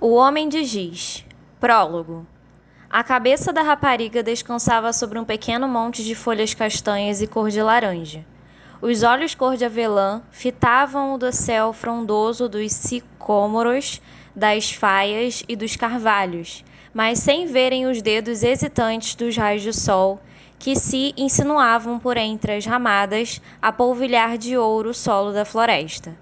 O Homem de Giz. Prólogo. A cabeça da rapariga descansava sobre um pequeno monte de folhas castanhas e cor de laranja. Os olhos cor de avelã fitavam o dossel frondoso dos sicômoros, das faias e dos carvalhos, mas sem verem os dedos hesitantes dos raios do sol que se insinuavam por entre as ramadas a polvilhar de ouro o solo da floresta.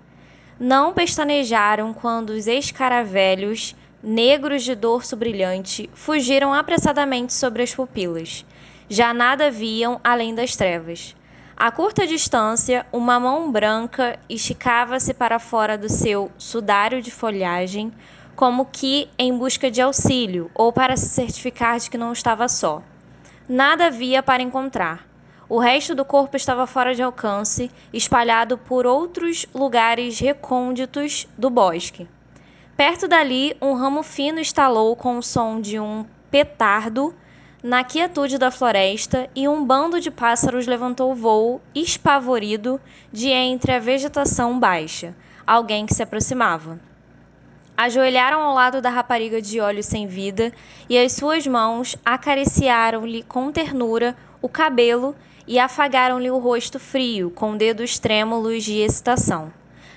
Não pestanejaram quando os escaravelhos, negros de dorso brilhante, fugiram apressadamente sobre as pupilas. Já nada viam além das trevas. A curta distância, uma mão branca esticava-se para fora do seu sudário de folhagem, como que em busca de auxílio ou para se certificar de que não estava só. Nada havia para encontrar. O resto do corpo estava fora de alcance, espalhado por outros lugares recônditos do bosque. Perto dali, um ramo fino estalou com o som de um petardo na quietude da floresta e um bando de pássaros levantou voo, espavorido, de entre a vegetação baixa. Alguém que se aproximava. Ajoelharam ao lado da rapariga de olhos sem vida e as suas mãos acariciaram-lhe com ternura o cabelo e afagaram-lhe o rosto frio com dedos trêmulos de excitação.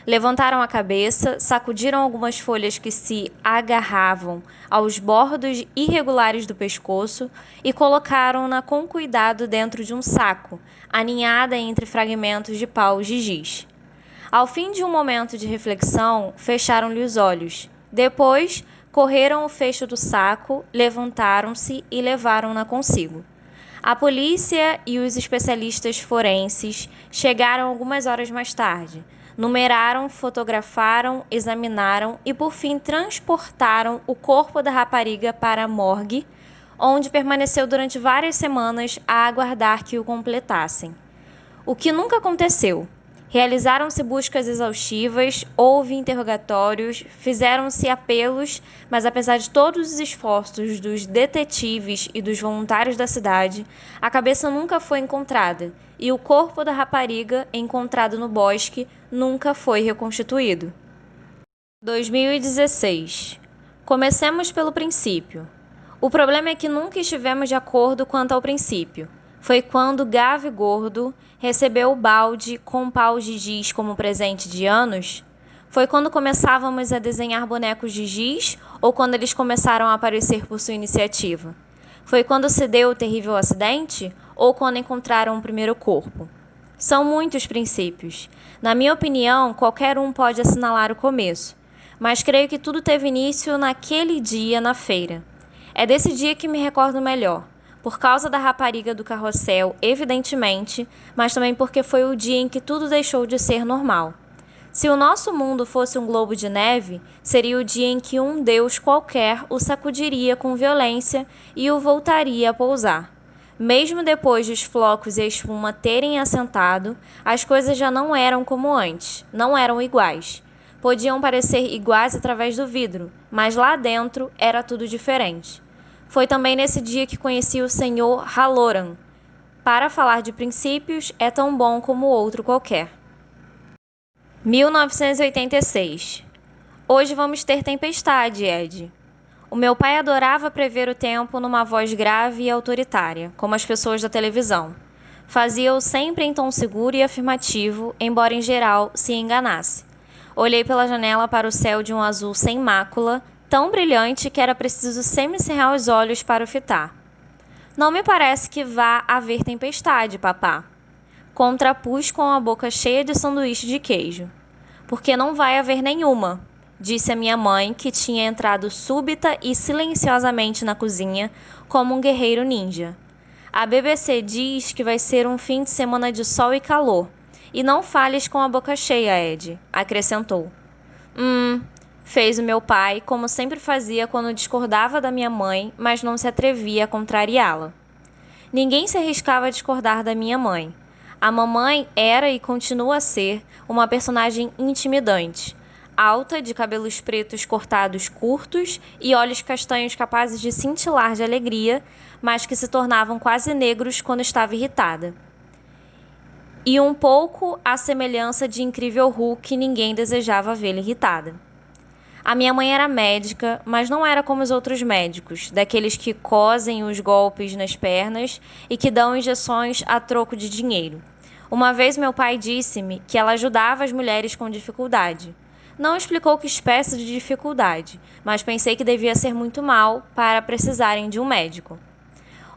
Levantaram a cabeça, sacudiram algumas folhas que se agarravam aos bordos irregulares do pescoço e colocaram-na com cuidado dentro de um saco, aninhada entre fragmentos de paus de giz. Ao fim de um momento de reflexão, fecharam-lhe os olhos. Depois, correram o fecho do saco, levantaram-se e levaram-na consigo. A polícia e os especialistas forenses chegaram algumas horas mais tarde. Numeraram, fotografaram, examinaram e, por fim, transportaram o corpo da rapariga para a morgue, onde permaneceu durante várias semanas a aguardar que o completassem. O que nunca aconteceu. Realizaram-se buscas exaustivas, houve interrogatórios, fizeram-se apelos, mas apesar de todos os esforços dos detetives e dos voluntários da cidade, a cabeça nunca foi encontrada e o corpo da rapariga, encontrado no bosque, nunca foi reconstituído. 2016. Comecemos pelo princípio. O problema é que nunca estivemos de acordo quanto ao princípio. Foi quando Gavi Gordo recebeu o balde com paus de giz como presente de anos? Foi quando começávamos a desenhar bonecos de giz ou quando eles começaram a aparecer por sua iniciativa? Foi quando se deu o terrível acidente ou quando encontraram o primeiro corpo? São muitos princípios. Na minha opinião, qualquer um pode assinalar o começo, mas creio que tudo teve início naquele dia na feira. É desse dia que me recordo melhor. Por causa da rapariga do carrossel, evidentemente, mas também porque foi o dia em que tudo deixou de ser normal. Se o nosso mundo fosse um globo de neve, seria o dia em que um deus qualquer o sacudiria com violência e o voltaria a pousar. Mesmo depois dos flocos e a espuma terem assentado, as coisas já não eram como antes, não eram iguais. Podiam parecer iguais através do vidro, mas lá dentro era tudo diferente. Foi também nesse dia que conheci o Sr. Halloran. Para falar de princípios, é tão bom como outro qualquer. 1986. Hoje vamos ter tempestade, Ed. O meu pai adorava prever o tempo numa voz grave e autoritária, como as pessoas da televisão. Fazia-o sempre em tom seguro e afirmativo, embora em geral se enganasse. Olhei pela janela para o céu de um azul sem mácula, tão brilhante que era preciso semicerrar os olhos para o fitar. Não me parece que vá haver tempestade, papá. Contrapus com a boca cheia de sanduíche de queijo. Porque não vai haver nenhuma, disse a minha mãe, que tinha entrado súbita e silenciosamente na cozinha, como um guerreiro ninja. A BBC diz que vai ser um fim de semana de sol e calor. E não fales com a boca cheia, Ed, acrescentou. Fez o meu pai, como sempre fazia quando discordava da minha mãe, mas não se atrevia a contrariá-la. Ninguém se arriscava a discordar da minha mãe. A mamãe era e continua a ser uma personagem intimidante, alta, de cabelos pretos cortados curtos e olhos castanhos capazes de cintilar de alegria, mas que se tornavam quase negros quando estava irritada. E um pouco à semelhança de Incrível Hulk, ninguém desejava vê-la irritada. A minha mãe era médica, mas não era como os outros médicos, daqueles que cosem os golpes nas pernas e que dão injeções a troco de dinheiro. Uma vez meu pai disse-me que ela ajudava as mulheres com dificuldade. Não explicou que espécie de dificuldade, mas pensei que devia ser muito mal para precisarem de um médico.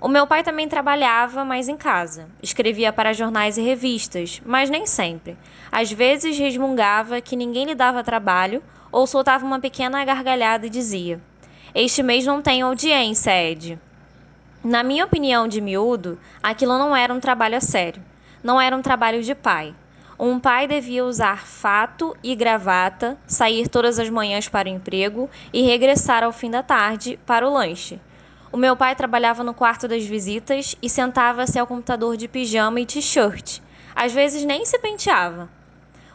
O meu pai também trabalhava, mas em casa. Escrevia para jornais e revistas, mas nem sempre. Às vezes resmungava que ninguém lhe dava trabalho ou soltava uma pequena gargalhada e dizia: "Este mês não tenho audiência, Ed." Na minha opinião de miúdo, aquilo não era um trabalho a sério. Não era um trabalho de pai. Um pai devia usar fato e gravata, sair todas as manhãs para o emprego e regressar ao fim da tarde para o lanche. O meu pai trabalhava no quarto das visitas e sentava-se ao computador de pijama e t-shirt. Às vezes nem se penteava.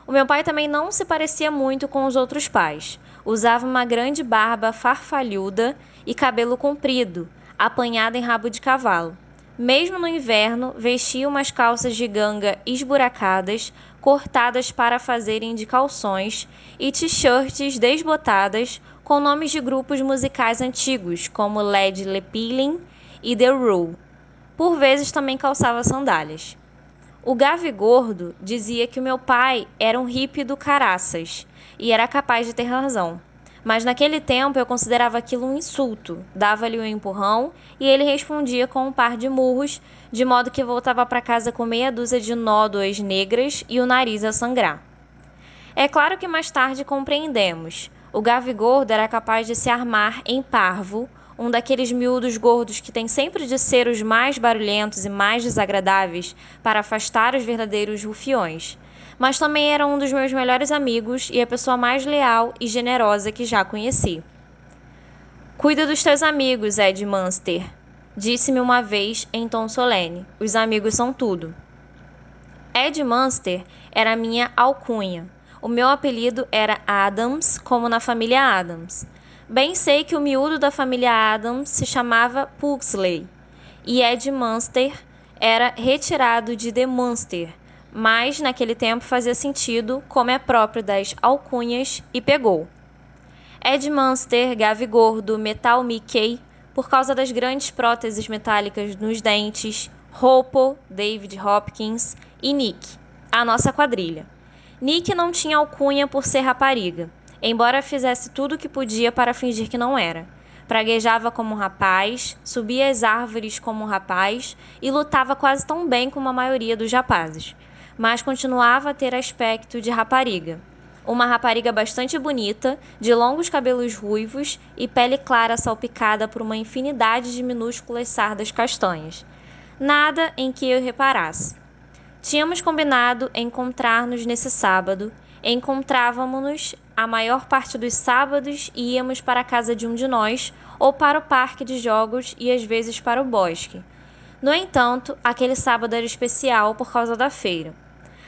O meu pai também não se parecia muito com os outros pais. Usava uma grande barba farfalhuda e cabelo comprido, apanhado em rabo de cavalo. Mesmo no inverno, vestia umas calças de ganga esburacadas, cortadas para fazerem de calções, e t-shirts desbotadas com nomes de grupos musicais antigos, como Led Zeppelin e The Who. Por vezes também calçava sandálias. O Gavi Gordo dizia que o meu pai era um hippie do caraças, e era capaz de ter razão. Mas naquele tempo eu considerava aquilo um insulto, dava-lhe um empurrão e ele respondia com um par de murros, de modo que voltava para casa com meia dúzia de nódoas negras e o nariz a sangrar. É claro que mais tarde compreendemos. O Gavi Gordo era capaz de se armar em parvo, um daqueles miúdos gordos que tem sempre de ser os mais barulhentos e mais desagradáveis para afastar os verdadeiros rufiões. Mas também era um dos meus melhores amigos e a pessoa mais leal e generosa que já conheci. "Cuida dos teus amigos, Ed Munster", disse-me uma vez em tom solene. "Os amigos são tudo." Ed Munster era a minha alcunha. O meu apelido era Adams, como na família Adams. Bem sei que o miúdo da família Adams se chamava Pugsley, e Ed Munster era retirado de The Munster, mas naquele tempo fazia sentido, como é próprio das alcunhas, e pegou. Ed Munster, Gavi Gordo, Metal Mickey, por causa das grandes próteses metálicas nos dentes, Hopo, David Hopkins e Nick, a nossa quadrilha. Nick não tinha alcunha por ser rapariga, embora fizesse tudo o que podia para fingir que não era. Praguejava como um rapaz, subia as árvores como um rapaz e lutava quase tão bem como a maioria dos rapazes, mas continuava a ter aspecto de rapariga. Uma rapariga bastante bonita, de longos cabelos ruivos e pele clara salpicada por uma infinidade de minúsculas sardas castanhas. Nada em que eu reparasse. Tínhamos combinado encontrar-nos nesse sábado. Encontrávamo-nos a maior parte dos sábados e íamos para a casa de um de nós, ou para o parque de jogos e às vezes para o bosque. No entanto, aquele sábado era especial por causa da feira.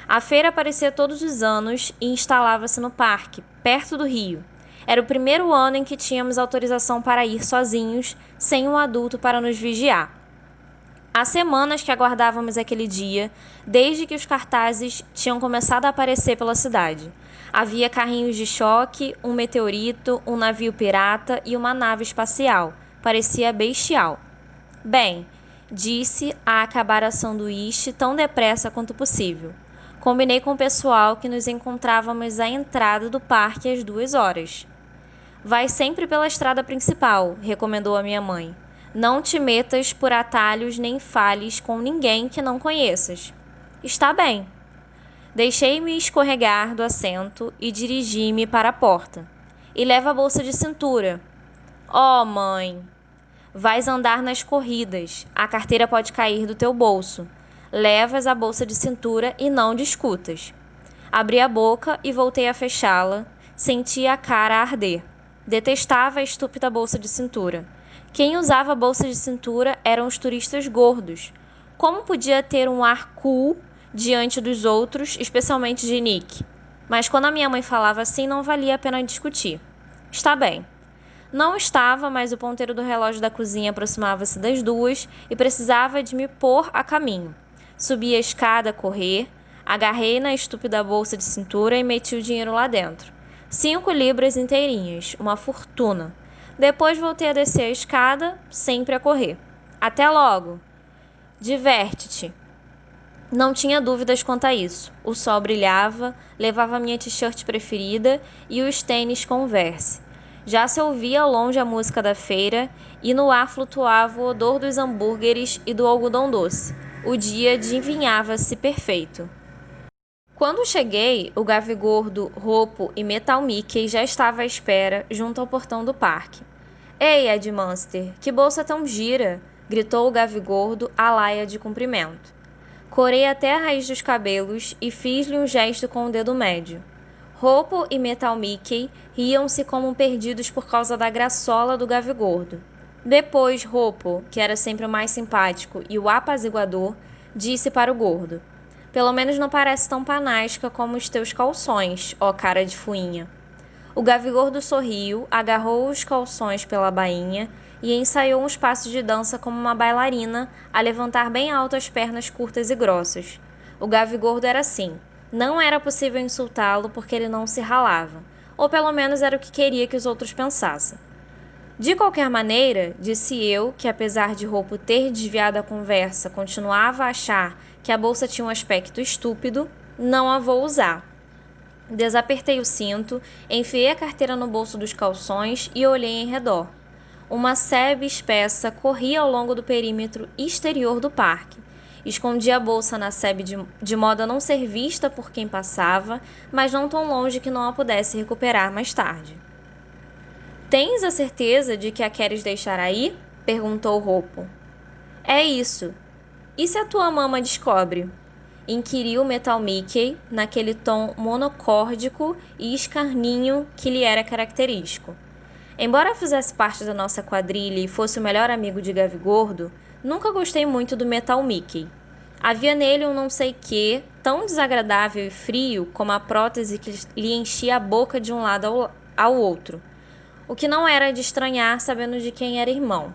A feira aparecia todos os anos e instalava-se no parque, perto do rio. Era o primeiro ano em que tínhamos autorização para ir sozinhos, sem um adulto para nos vigiar. Há semanas que aguardávamos aquele dia, desde que os cartazes tinham começado a aparecer pela cidade. Havia carrinhos de choque, um meteorito, um navio pirata e uma nave espacial. Parecia bestial. "Bem", disse a acabar a sanduíche tão depressa quanto possível. Combinei com o pessoal que nos encontrávamos à entrada do parque às 2 horas. "Vai sempre pela estrada principal", recomendou a minha mãe. "Não te metas por atalhos nem fales com ninguém que não conheças." "Está bem." Deixei-me escorregar do assento e dirigi-me para a porta. "E leva a bolsa de cintura." "Oh, mãe." "Vais andar nas corridas. A carteira pode cair do teu bolso. Levas a bolsa de cintura e não discutas." Abri a boca e voltei a fechá-la. Senti a cara arder. Detestava a estúpida bolsa de cintura. Quem usava bolsa de cintura eram os turistas gordos. Como podia ter um ar cool diante dos outros, especialmente de Nick? Mas quando a minha mãe falava assim, não valia a pena discutir. "Está bem." Não estava, mas o ponteiro do relógio da cozinha aproximava-se das 2 e precisava de me pôr a caminho. Subi a escada a correr, agarrei na estúpida bolsa de cintura e meti o dinheiro lá dentro. 5 libras inteirinhas, uma fortuna. Depois voltei a descer a escada, sempre a correr. Até logo! Diverte-te! Não tinha dúvidas quanto a isso. O sol brilhava, levava minha t-shirt preferida e os tênis Converse. Já se ouvia ao longe a música da feira e no ar flutuava o odor dos hambúrgueres e do algodão doce. O dia adivinhava-se perfeito. Quando cheguei, o Gavigordo, Ropo e Metal Mickey já estava à espera junto ao portão do parque. Ei, Ed Munster, que bolsa tão gira! Gritou o Gavigordo à laia de cumprimento. Corei até a raiz dos cabelos e fiz-lhe um gesto com o dedo médio. Ropo e Metal Mickey riam-se como perdidos por causa da graçola do Gavigordo. Depois, Ropo, que era sempre o mais simpático e o apaziguador, disse para o gordo: Pelo menos não parece tão panasca como os teus calções, ó cara de fuinha. O Gavigordo sorriu, agarrou os calções pela bainha e ensaiou uns passos de dança como uma bailarina, a levantar bem alto as pernas curtas e grossas. O Gavigordo era assim. Não era possível insultá-lo porque ele não se ralava, ou pelo menos era o que queria que os outros pensassem. De qualquer maneira, disse eu, que apesar de Ropo ter desviado a conversa, continuava a achar que a bolsa tinha um aspecto estúpido, não a vou usar. Desapertei o cinto, enfiei a carteira no bolso dos calções e olhei em redor. Uma sebe espessa corria ao longo do perímetro exterior do parque. Escondi a bolsa na sebe de modo a não ser vista por quem passava, mas não tão longe que não a pudesse recuperar mais tarde. Tens a certeza de que a queres deixar aí? Perguntou Ropo. É isso. E se a tua mama descobre? Inquiriu Metal Mickey, naquele tom monocórdico e escarninho que lhe era característico. Embora fizesse parte da nossa quadrilha e fosse o melhor amigo de Gavigordo, nunca gostei muito do Metal Mickey. Havia nele um não sei quê, tão desagradável e frio como a prótese que lhe enchia a boca de um lado ao outro, o que não era de estranhar sabendo de quem era irmão.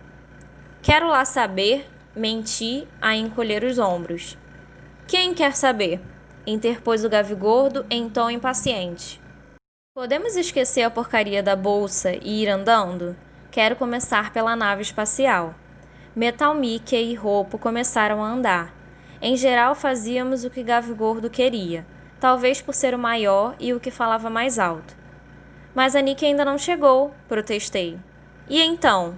Quero lá saber, menti a encolher os ombros. Quem quer saber? Interpôs o Gavigordo em tom impaciente. Podemos esquecer a porcaria da bolsa e ir andando? Quero começar pela nave espacial. Metal Mickey e Ropo começaram a andar. Em geral fazíamos o que Gavigordo queria, talvez por ser o maior e o que falava mais alto. Mas a Nick ainda não chegou, protestei. E então?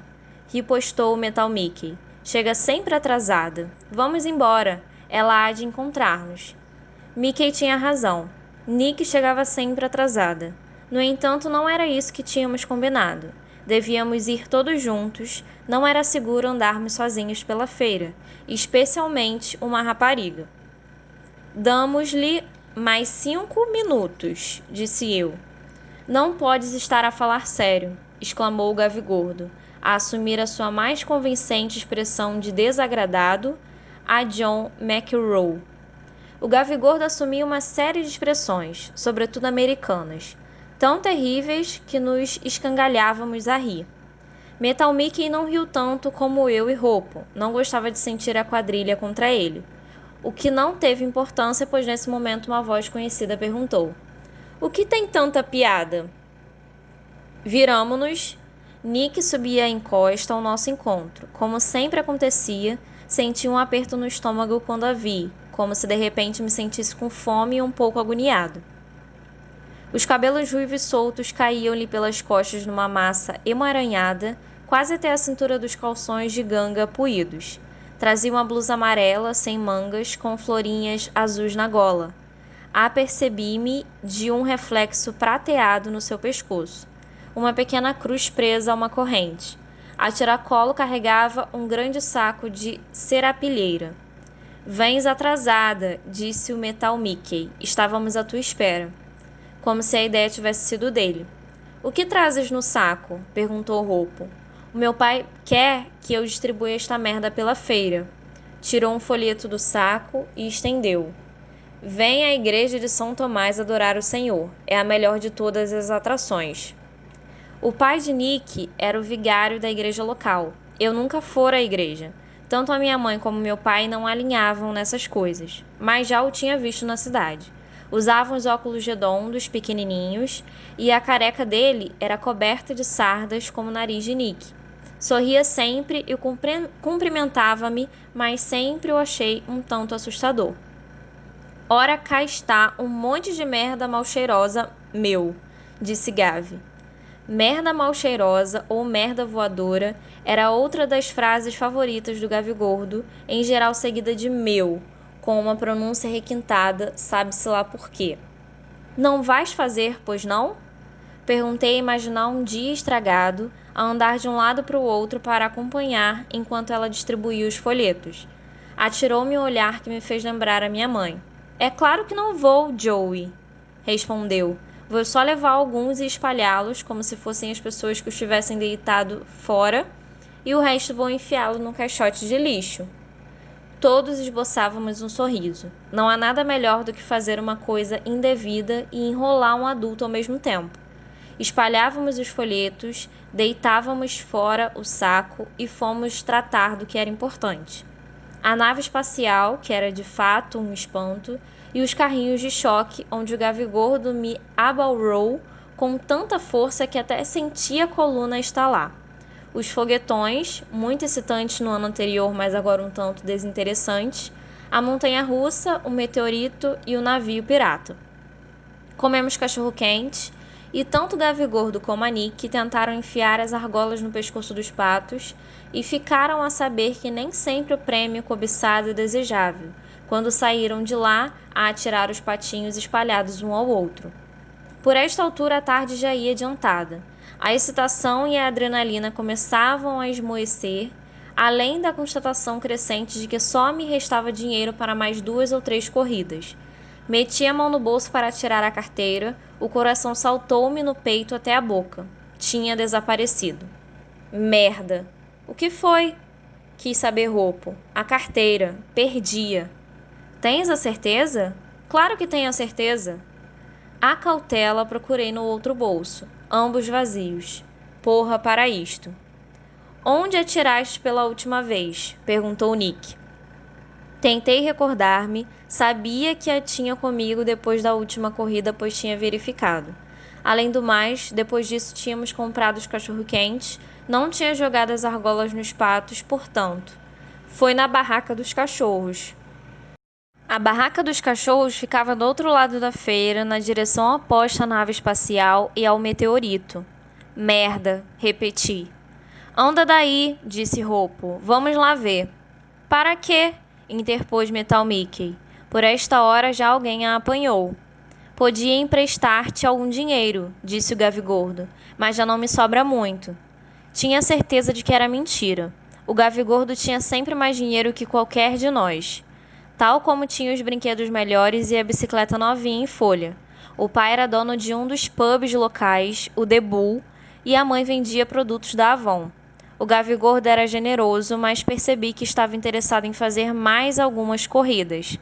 Ripostou o Metal Mickey. Chega sempre atrasada. Vamos embora. Ela há de encontrar-nos. Mickey tinha razão. Nick chegava sempre atrasada. No entanto, não era isso que tínhamos combinado. Devíamos ir todos juntos, não era seguro andarmos sozinhos pela feira, especialmente uma rapariga. Damos-lhe mais 5 minutos, disse eu. Não podes estar a falar sério, exclamou o Gavigordo, a assumir a sua mais convincente expressão de desagradado a John McEnroe. O Gavigordo assumia uma série de expressões, sobretudo americanas, tão terríveis que nos escangalhávamos a rir. Metal Mickey não riu tanto como eu e Ropo, não gostava de sentir a quadrilha contra ele. O que não teve importância, pois nesse momento uma voz conhecida perguntou: O que tem tanta piada? Viramo-nos. Nick subia a encosta ao nosso encontro. Como sempre acontecia, senti um aperto no estômago quando a vi, como se de repente me sentisse com fome e um pouco agoniado. Os cabelos ruivos soltos caíam-lhe pelas costas numa massa emaranhada, quase até a cintura dos calções de ganga puídos. Trazia uma blusa amarela, sem mangas, com florinhas azuis na gola. Apercebi-me de um reflexo prateado no seu pescoço. Uma pequena cruz presa a uma corrente. A tiracolo carregava um grande saco de serapilheira. Vens atrasada, disse o Metal Mickey. Estávamos à tua espera. Como se a ideia tivesse sido dele. O que trazes no saco? Perguntou Ropo. O meu pai quer que eu distribua esta merda pela feira. Tirou um folheto do saco e estendeu. Vem à igreja de São Tomás adorar o Senhor. É a melhor de todas as atrações. O pai de Nick era o vigário da igreja local. Eu nunca fora à igreja. Tanto a minha mãe como meu pai não alinhavam nessas coisas, mas já o tinha visto na cidade. Usava uns óculos redondos, pequenininhos, e a careca dele era coberta de sardas como o nariz de Nick. Sorria sempre e cumprimentava-me, mas sempre o achei um tanto assustador. Ora, cá está um monte de merda mal cheirosa meu, disse Gavi. Merda mal cheirosa ou merda voadora era outra das frases favoritas do Gavi Gordo, em geral seguida de meu, com uma pronúncia requintada, sabe-se lá por quê. Não vais fazer, pois não? Perguntei a imaginar um dia estragado, a andar de um lado para o outro para acompanhar enquanto ela distribuía os folhetos. Atirou-me um olhar que me fez lembrar a minha mãe. É claro que não vou, Joey, respondeu. Vou só levar alguns e espalhá-los como se fossem as pessoas que os tivessem deitado fora e o resto vou enfiá-lo num caixote de lixo. Todos esboçávamos um sorriso. Não há nada melhor do que fazer uma coisa indevida e enrolar um adulto ao mesmo tempo. Espalhávamos os folhetos, deitávamos fora o saco e fomos tratar do que era importante. A nave espacial, que era de fato um espanto, e os carrinhos de choque, onde o Gavi Gordo me abalrou com tanta força que até senti a coluna estalar. Os foguetões, muito excitantes no ano anterior, mas agora um tanto desinteressantes, a montanha-russa, o meteorito e o navio pirata. Comemos cachorro-quente, e tanto o Gavi Gordo como a Nick tentaram enfiar as argolas no pescoço dos patos e ficaram a saber que nem sempre o prêmio cobiçado é desejável, quando saíram de lá a atirar os patinhos espalhados um ao outro. Por esta altura a tarde já ia adiantada. A excitação e a adrenalina começavam a esmoecer, além da constatação crescente de que só me restava dinheiro para mais 2 ou 3 corridas. Meti a mão no bolso para tirar a carteira, o coração saltou-me no peito até a boca. Tinha desaparecido. Merda! O que foi? Quis saber Roupo. A carteira. Perdia. Tens a certeza? Claro que tenho a certeza. A cautela procurei no outro bolso, ambos vazios. Porra para isto. Onde a tiraste pela última vez? Perguntou Nick. Tentei recordar-me, sabia que a tinha comigo depois da última corrida, pois tinha verificado. Além do mais, depois disso tínhamos comprado os cachorro-quentes, não tinha jogado as argolas nos patos, portanto. Foi na barraca dos cachorros. A barraca dos cachorros ficava do outro lado da feira, na direção oposta à nave espacial e ao meteorito. Merda, repeti. Anda daí, disse Roupo. Vamos lá ver. Para quê? Interpôs Metal Mickey. Por esta hora já alguém a apanhou. Podia emprestar-te algum dinheiro, disse o Gavi Gordo, mas já não me sobra muito. Tinha certeza de que era mentira. O Gavi Gordo tinha sempre mais dinheiro que qualquer de nós. Tal como tinha os brinquedos melhores e a bicicleta novinha em folha. O pai era dono de um dos pubs locais, o The Bull, e a mãe vendia produtos da Avon. O Gavi Gordo era generoso, mas percebi que estava interessado em fazer mais algumas corridas.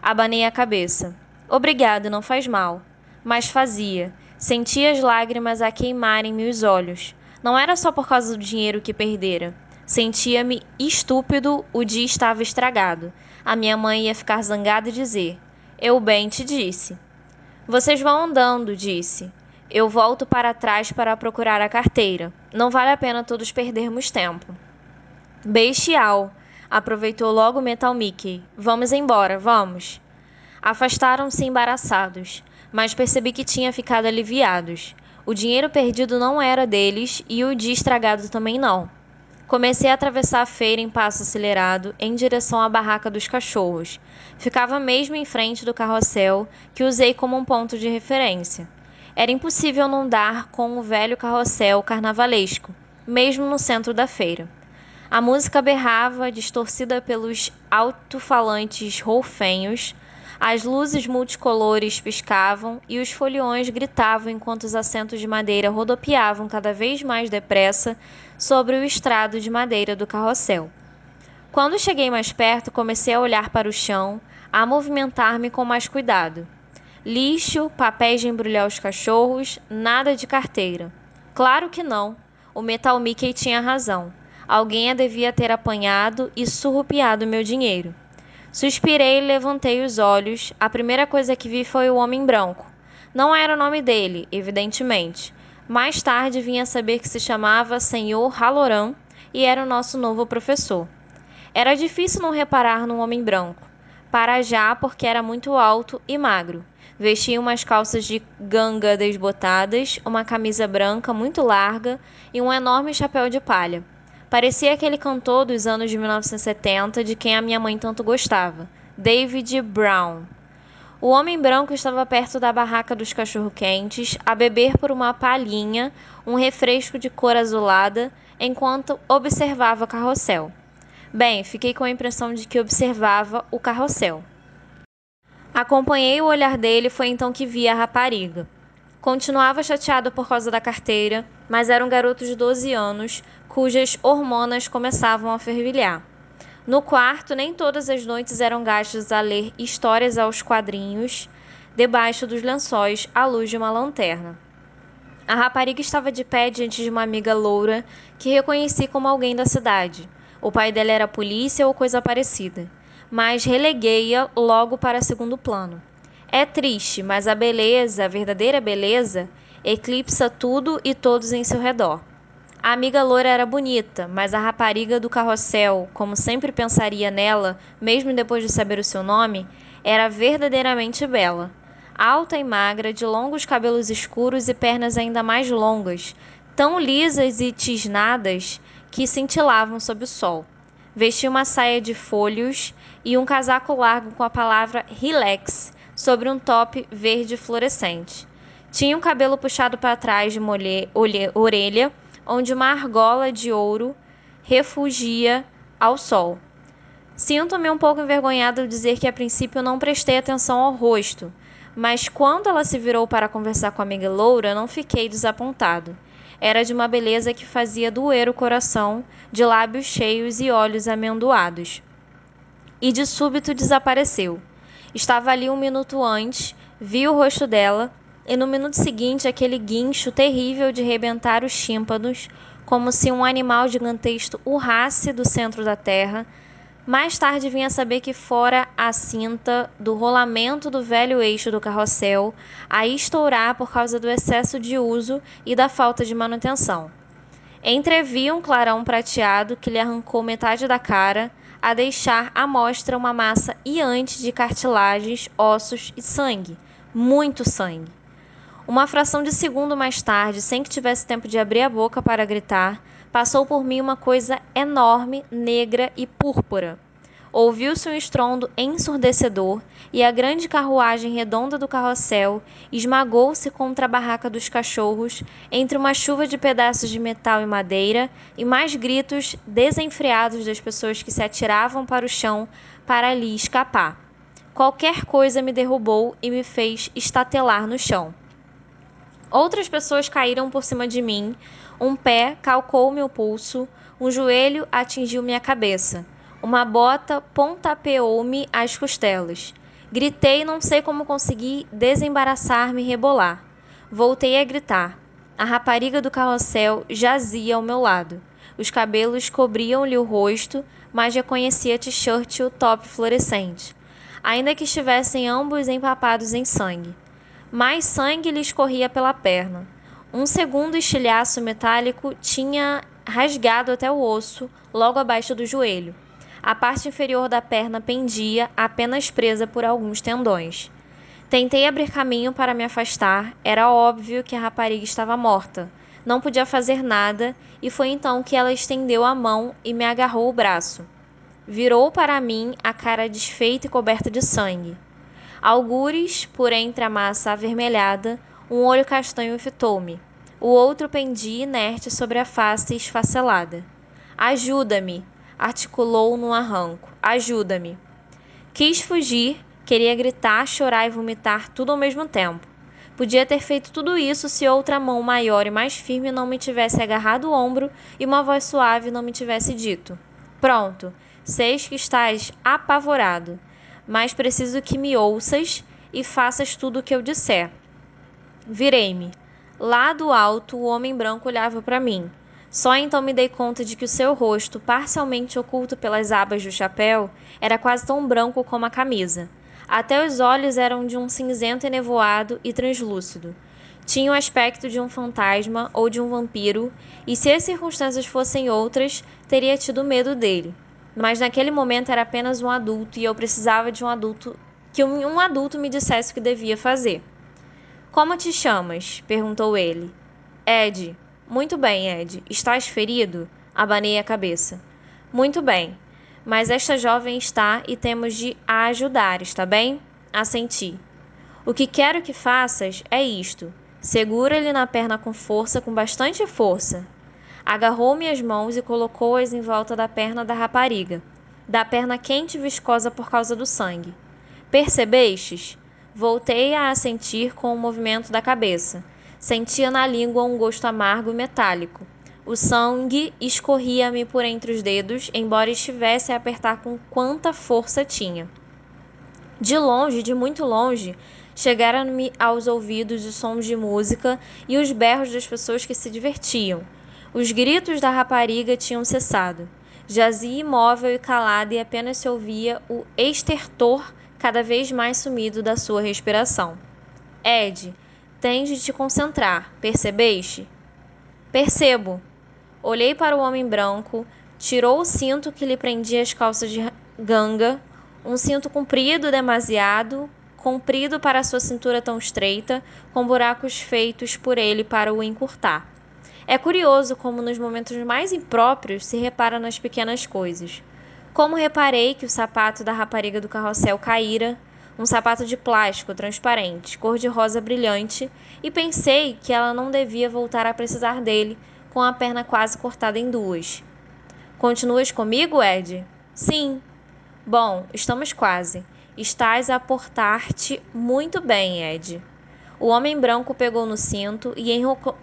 Abanei a cabeça. Obrigado, não faz mal. Mas fazia. Sentia as lágrimas a queimarem-me os olhos. Não era só por causa do dinheiro que perdera. Sentia-me estúpido, o dia estava estragado. A minha mãe ia ficar zangada e dizer: Eu bem te disse. Vocês vão andando, disse. Eu volto para trás para procurar a carteira. Não vale a pena todos perdermos tempo. Bestial, aproveitou logo Metal Mickey. Vamos embora, vamos. Afastaram-se embaraçados, mas percebi que tinha ficado aliviados. O dinheiro perdido não era deles e o dia estragado também não. Comecei a atravessar a feira em passo acelerado, em direção à barraca dos cachorros. Ficava mesmo em frente do carrossel, que usei como um ponto de referência. Era impossível não dar com o velho carrossel carnavalesco, mesmo no centro da feira. A música berrava, distorcida pelos alto-falantes roufenhos, as luzes multicolores piscavam e os foliões gritavam enquanto os assentos de madeira rodopiavam cada vez mais depressa sobre o estrado de madeira do carrossel. Quando cheguei mais perto, comecei a olhar para o chão, a movimentar-me com mais cuidado. Lixo, papéis de embrulhar os cachorros, nada de carteira. Claro que não. O Metal Mickey tinha razão. Alguém a devia ter apanhado e surrupiado meu dinheiro. Suspirei e levantei os olhos. A primeira coisa que vi foi o homem branco. Não era o nome dele, evidentemente. Mais tarde vim a saber que se chamava Senhor Halloran e era o nosso novo professor. Era difícil não reparar num homem branco. Para já, porque era muito alto e magro. Vestia umas calças de ganga desbotadas, uma camisa branca muito larga e um enorme chapéu de palha. Parecia aquele cantor dos anos de 1970 de quem a minha mãe tanto gostava, David Brown. O homem branco estava perto da barraca dos cachorro-quentes, a beber por uma palhinha um refresco de cor azulada, enquanto observava o carrossel. Bem, fiquei com a impressão de que observava o carrossel. Acompanhei o olhar dele e foi então que vi a rapariga. Continuava chateado por causa da carteira, mas era um garoto de 12 anos, cujas hormonas começavam a fervilhar. No quarto, nem todas as noites eram gastas a ler histórias aos quadrinhos, debaixo dos lençóis, à luz de uma lanterna. A rapariga estava de pé diante de uma amiga loura, que reconheci como alguém da cidade. O pai dela era polícia ou coisa parecida, mas releguei-a logo para segundo plano. É triste, mas a beleza, a verdadeira beleza, eclipsa tudo e todos em seu redor. A amiga loura era bonita, mas a rapariga do carrossel, como sempre pensaria nela, mesmo depois de saber o seu nome, era verdadeiramente bela. Alta e magra, de longos cabelos escuros e pernas ainda mais longas, tão lisas e tisnadas que cintilavam sob o sol. Vestia uma saia de folhos e um casaco largo com a palavra relax sobre um top verde fluorescente. Tinha um cabelo puxado para trás de orelha, onde uma argola de ouro refugia ao sol. Sinto-me um pouco envergonhado de dizer que a princípio não prestei atenção ao rosto, mas quando ela se virou para conversar com a amiga loura, não fiquei desapontado. Era de uma beleza que fazia doer o coração, de lábios cheios e olhos amendoados. E de súbito desapareceu. Estava ali um minuto antes, vi o rosto dela, e no minuto seguinte aquele guincho terrível de rebentar os tímpanos, como se um animal gigantesco urrasse do centro da terra. Mais tarde vim a saber que fora a cinta do rolamento do velho eixo do carrossel a estourar por causa do excesso de uso e da falta de manutenção. Entrevi um clarão prateado que lhe arrancou metade da cara, a deixar à mostra uma massa iante de cartilagens, ossos e sangue. Muito sangue. Uma fração de segundo mais tarde, sem que tivesse tempo de abrir a boca para gritar, passou por mim uma coisa enorme, negra e púrpura. Ouviu-se um estrondo ensurdecedor e a grande carruagem redonda do carrossel esmagou-se contra a barraca dos cachorros entre uma chuva de pedaços de metal e madeira e mais gritos desenfreados das pessoas que se atiravam para o chão para ali escapar. Qualquer coisa me derrubou e me fez estatelar no chão. Outras pessoas caíram por cima de mim, um pé calcou meu pulso, um joelho atingiu minha cabeça, uma bota pontapeou-me as costelas. Gritei e não sei como consegui desembaraçar-me e rebolar. Voltei a gritar. A rapariga do carrossel jazia ao meu lado. Os cabelos cobriam-lhe o rosto, mas reconheci a t-shirt e o top fluorescente, ainda que estivessem ambos empapados em sangue. Mais sangue lhe escorria pela perna. Um segundo estilhaço metálico tinha rasgado até o osso, logo abaixo do joelho. A parte inferior da perna pendia, apenas presa por alguns tendões. Tentei abrir caminho para me afastar. Era óbvio que a rapariga estava morta. Não podia fazer nada, e foi então que ela estendeu a mão e me agarrou o braço. Virou para mim, a cara desfeita e coberta de sangue. Algures, por entre a massa avermelhada, um olho castanho fitou-me. O outro pendia inerte sobre a face esfacelada. Ajuda-me! Articulou num arranco. Ajuda-me! Quis fugir, queria gritar, chorar e vomitar tudo ao mesmo tempo. Podia ter feito tudo isso se outra mão maior e mais firme não me tivesse agarrado o ombro e uma voz suave não me tivesse dito: Pronto, sei que estás apavorado, mas preciso que me ouças e faças tudo o que eu disser. Virei-me. Lá do alto, o homem branco olhava para mim. Só então me dei conta de que o seu rosto, parcialmente oculto pelas abas do chapéu, era quase tão branco como a camisa. Até os olhos eram de um cinzento enevoado e translúcido. Tinha o aspecto de um fantasma ou de um vampiro, e se as circunstâncias fossem outras, teria tido medo dele. Mas naquele momento era apenas um adulto e eu precisava de um adulto que um adulto me dissesse o que devia fazer. Como te chamas? Perguntou ele. Ed. Muito bem, Ed. Estás ferido? Abanei a cabeça. Muito bem. Mas esta jovem está e temos de a ajudar, está bem? Assenti. O que quero que faças é isto. Segura-lhe na perna com bastante força. Agarrou minhas mãos e colocou-as em volta da perna da rapariga, da perna quente e viscosa por causa do sangue. Percebestes? Voltei a assentir com o movimento da cabeça. Sentia na língua um gosto amargo e metálico. O sangue escorria-me por entre os dedos, embora estivesse a apertar com quanta força tinha. De longe, de muito longe, chegaram-me aos ouvidos os sons de música e os berros das pessoas que se divertiam. Os gritos da rapariga tinham cessado. Jazia imóvel e calada e apenas se ouvia o estertor cada vez mais sumido da sua respiração. Ed, tens de te concentrar, percebeste? Percebo. Olhei para o homem branco, tirou o cinto que lhe prendia as calças de ganga, um cinto comprido demasiado, comprido para sua cintura tão estreita, com buracos feitos por ele para o encurtar. É curioso como nos momentos mais impróprios se repara nas pequenas coisas. Como reparei que o sapato da rapariga do carrossel caíra, um sapato de plástico transparente, cor-de-rosa brilhante, e pensei que ela não devia voltar a precisar dele, com a perna quase cortada em duas. Continuas comigo, Ed? Sim. Bom, estamos quase. Estás a portar-te muito bem, Ed. O homem branco pegou no cinto e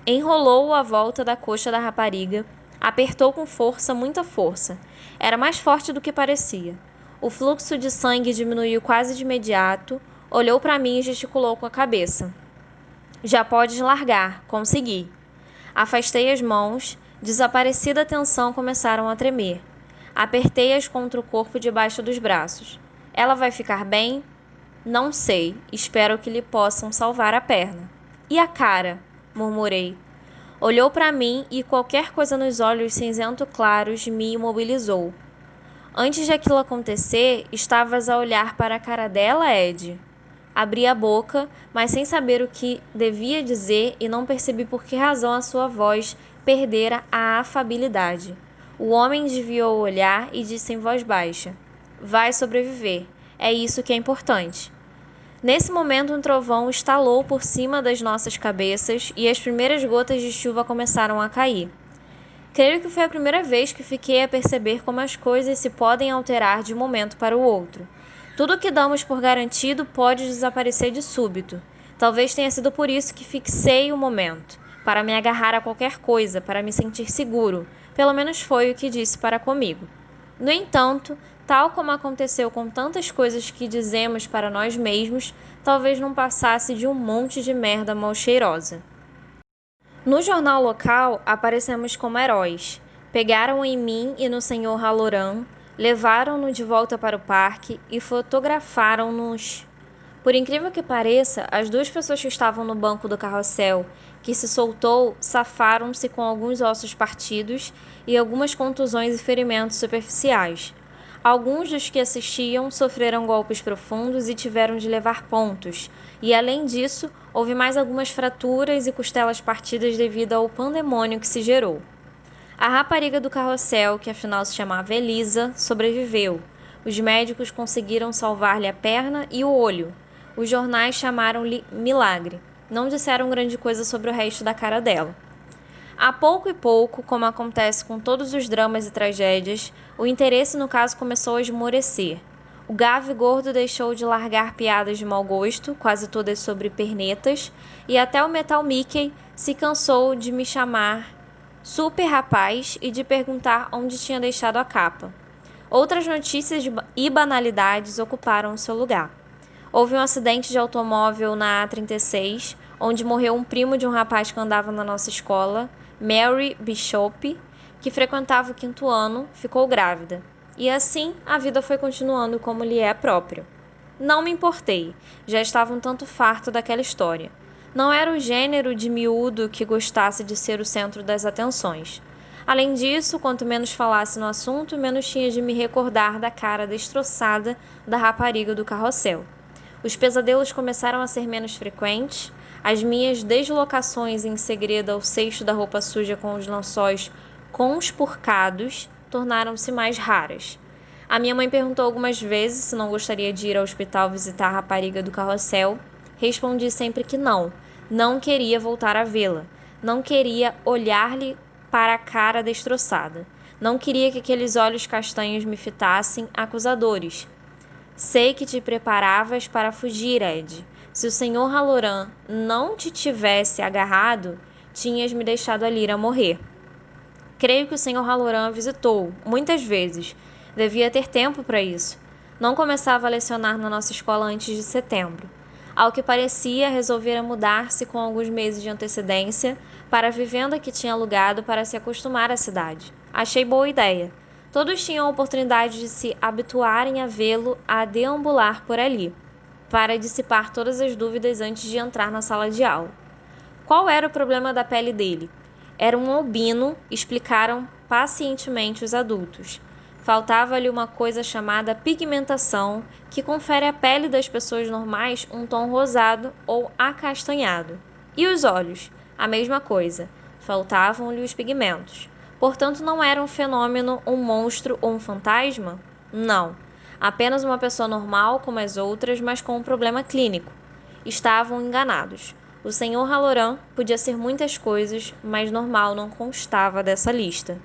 enrolou-o à volta da coxa da rapariga. Apertou com força, muita força. Era mais forte do que parecia. O fluxo de sangue diminuiu quase de imediato. Olhou para mim e gesticulou com a cabeça. Já podes largar. Consegui. Afastei as mãos. Desaparecida a tensão, começaram a tremer. Apertei-as contra o corpo debaixo dos braços. Ela vai ficar bem? Não sei. Espero que lhe possam salvar a perna. E a cara? Murmurei. Olhou para mim e qualquer coisa nos olhos cinzento claros me imobilizou. Antes de aquilo acontecer, estavas a olhar para a cara dela, Ed? Abri a boca, mas sem saber o que devia dizer e não percebi por que razão a sua voz perdera a afabilidade. O homem desviou o olhar e disse em voz baixa: Vai sobreviver. É isso que é importante. Nesse momento, um trovão estalou por cima das nossas cabeças e as primeiras gotas de chuva começaram a cair. Creio que foi a primeira vez que fiquei a perceber como as coisas se podem alterar de um momento para o outro. Tudo o que damos por garantido pode desaparecer de súbito. Talvez tenha sido por isso que fixei o momento, para me agarrar a qualquer coisa, para me sentir seguro. Pelo menos foi o que disse para comigo. No entanto, tal como aconteceu com tantas coisas que dizemos para nós mesmos, talvez não passasse de um monte de merda mal cheirosa. No jornal local, aparecemos como heróis. Pegaram em mim e no Sr. Halloran, levaram-no de volta para o parque e fotografaram-nos. Por incrível que pareça, as duas pessoas que estavam no banco do carrossel, que se soltou, safaram-se com alguns ossos partidos e algumas contusões e ferimentos superficiais. Alguns dos que assistiam sofreram golpes profundos e tiveram de levar pontos, e além disso, houve mais algumas fraturas e costelas partidas devido ao pandemônio que se gerou. A rapariga do carrossel, que afinal se chamava Elisa, sobreviveu. Os médicos conseguiram salvar-lhe a perna e o olho. Os jornais chamaram-lhe milagre. Não disseram grande coisa sobre o resto da cara dela. A pouco e pouco, como acontece com todos os dramas e tragédias, o interesse no caso começou a esmorecer. O Gavi gordo deixou de largar piadas de mau gosto, quase todas sobre pernetas, e até o Metal Mickey se cansou de me chamar super rapaz e de perguntar onde tinha deixado a capa. Outras notícias e banalidades ocuparam o seu lugar. Houve um acidente de automóvel na A36, onde morreu um primo de um rapaz que andava na nossa escola. Mary Bishop, que frequentava o 5º ano, ficou grávida. E assim a vida foi continuando como lhe é próprio. Não me importei, já estava um tanto farto daquela história. Não era o gênero de miúdo que gostasse de ser o centro das atenções. Além disso, quanto menos falasse no assunto, menos tinha de me recordar da cara destroçada da rapariga do carrossel. Os pesadelos começaram a ser menos frequentes, as minhas deslocações em segredo ao cesto da roupa suja com os lençóis conspurcados tornaram-se mais raras. A minha mãe perguntou algumas vezes se não gostaria de ir ao hospital visitar a rapariga do carrossel. Respondi sempre que não queria voltar a vê-la, não queria olhar-lhe para a cara destroçada, não queria que aqueles olhos castanhos me fitassem acusadores. Sei que te preparavas para fugir, Ed. Se o Sr. Halloran não te tivesse agarrado, tinhas me deixado ali a morrer. Creio que o Sr. Halloran a visitou, muitas vezes. Devia ter tempo para isso. Não começava a lecionar na nossa escola antes de setembro. Ao que parecia, resolvera mudar-se com alguns meses de antecedência para a vivenda que tinha alugado para se acostumar à cidade. Achei boa ideia. Todos tinham a oportunidade de se habituarem a vê-lo a deambular por ali, para dissipar todas as dúvidas antes de entrar na sala de aula. Qual era o problema da pele dele? Era um albino, explicaram pacientemente os adultos. Faltava-lhe uma coisa chamada pigmentação, que confere à pele das pessoas normais um tom rosado ou acastanhado. E os olhos? A mesma coisa. Faltavam-lhe os pigmentos. Portanto, não era um fenômeno, um monstro ou um fantasma? Não. Apenas uma pessoa normal como as outras, mas com um problema clínico. Estavam enganados. O Sr. Halloran podia ser muitas coisas, mas normal não constava dessa lista.